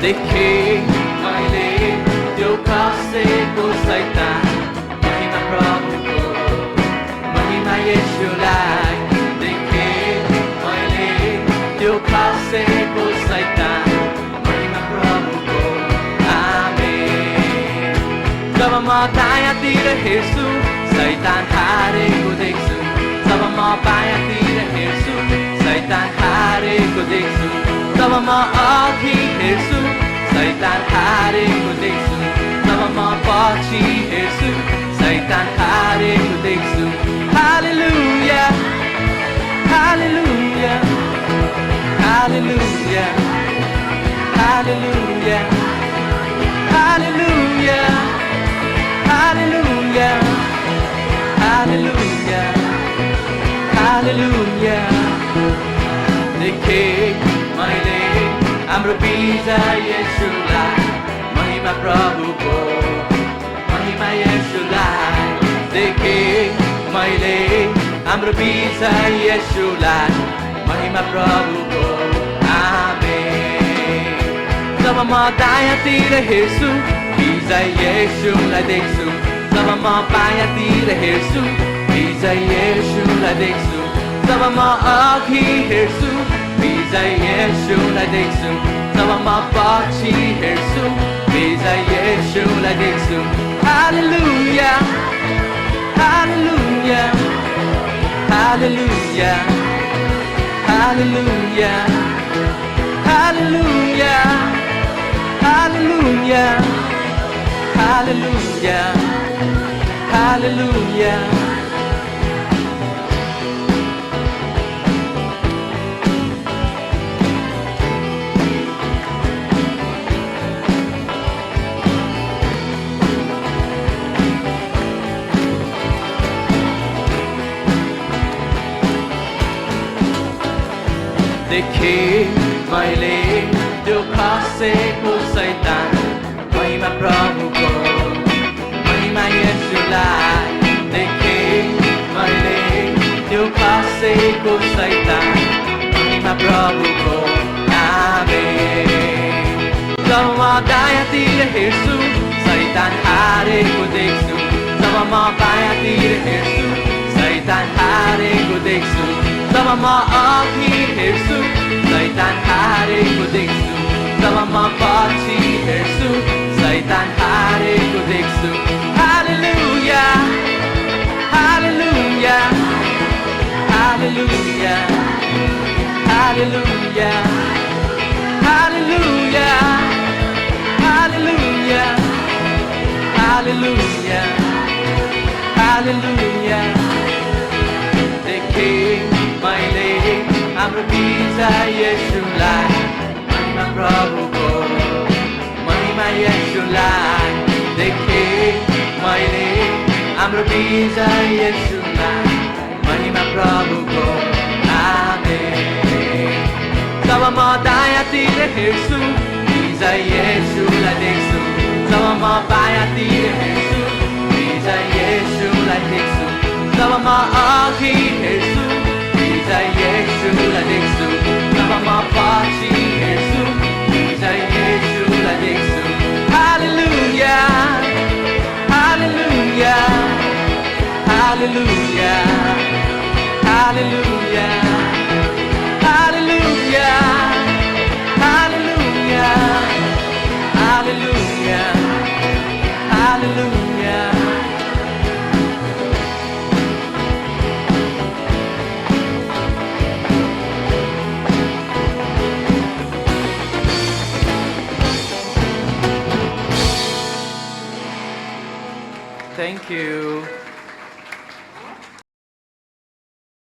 देखेँ मैले त्यो खसेको शैतान, महिमा प्रभुको, महिमा येशूलाई। देखेँ मैले त्यो खसेको शैतान, महिमा प्रभुको, आमेन। जब म दायाँतिर हेर्छु शैतान हारेको देख्छु, जब म बायाँतिर हेर्छु शैतान हारेको देख्छु, जब म अघि हेर्छु शैतान हारेको देख्छु, जब म पछि हेर्छु शैतान हारेको देख्छु। हालेलुया हालेलुया हालेलुया हालेलुया हालेलुया हालेलुया हालेलुया हालेलुया। देखेँ मैले हाम्रो विजय येशूलाई, महिमा प्रभुको, महिमा येशूलाई। देखेँ मैले हाम्रो विजय येशूलाई, महिमा प्रभुको, आमेन। जब म दायाँतिर हेर्छु विजय येशूलाई देख्छु, जब म बायाँतिर हेर्छु विजय येशूलाई देख्छु, जब म अघि हेर्छु विजय येशूलाई देख्छु, जब म पछि हेर्छु विजय येशूलाई देख्छु। हालेलुया हालेलुया हालेलुया हालेलुया हालेलुया हालेलुया हालेलुया हालेलुया। देखेँ मैले त्यो खसेको शैतान, महिमा प्रभुको, महिमा येशूलाई। देखेँ मैले त्यो खसेको शैतान, महिमा प्रभुको, आमेन। जब म दायाँतिर हेर्छु शैतान हारेको देख्छु, जब म बायाँतिर हेर्छु शैतान हारेको देख्छु, जब म अघि हेर्छु शैतान हारेको देख्छु, जब म पछि हेर्छु शैतान हारेको देख्छु। हालेलुया हालेलुया हालेलुया हालेलुया हालेलुया हालेलुया हालेलुया हालेलुया। देखेँ मैले हाम्रो विजय येशूलाई, महिमा प्रभुको, महिमा येशूलाई। देखेँ मैले हाम्रो विजय येशूलाई, महिमा प्रभुको, आमेन। जब म दायाँतिर हेर्छु विजय येशूलाई देख्छु, जब म बायाँतिर हेर्छु विजय येशूलाई देख्छु, जब म अघि हेर्छु विजय येशूलाई देख्छु, जब म पछि हेर्छु विजय येशूलाई देख्छु। हालेलुया हालेलुया हालेलुया हालेलुया हालेलुया हालेलुया हालेलुया हालेलुया। Thank you.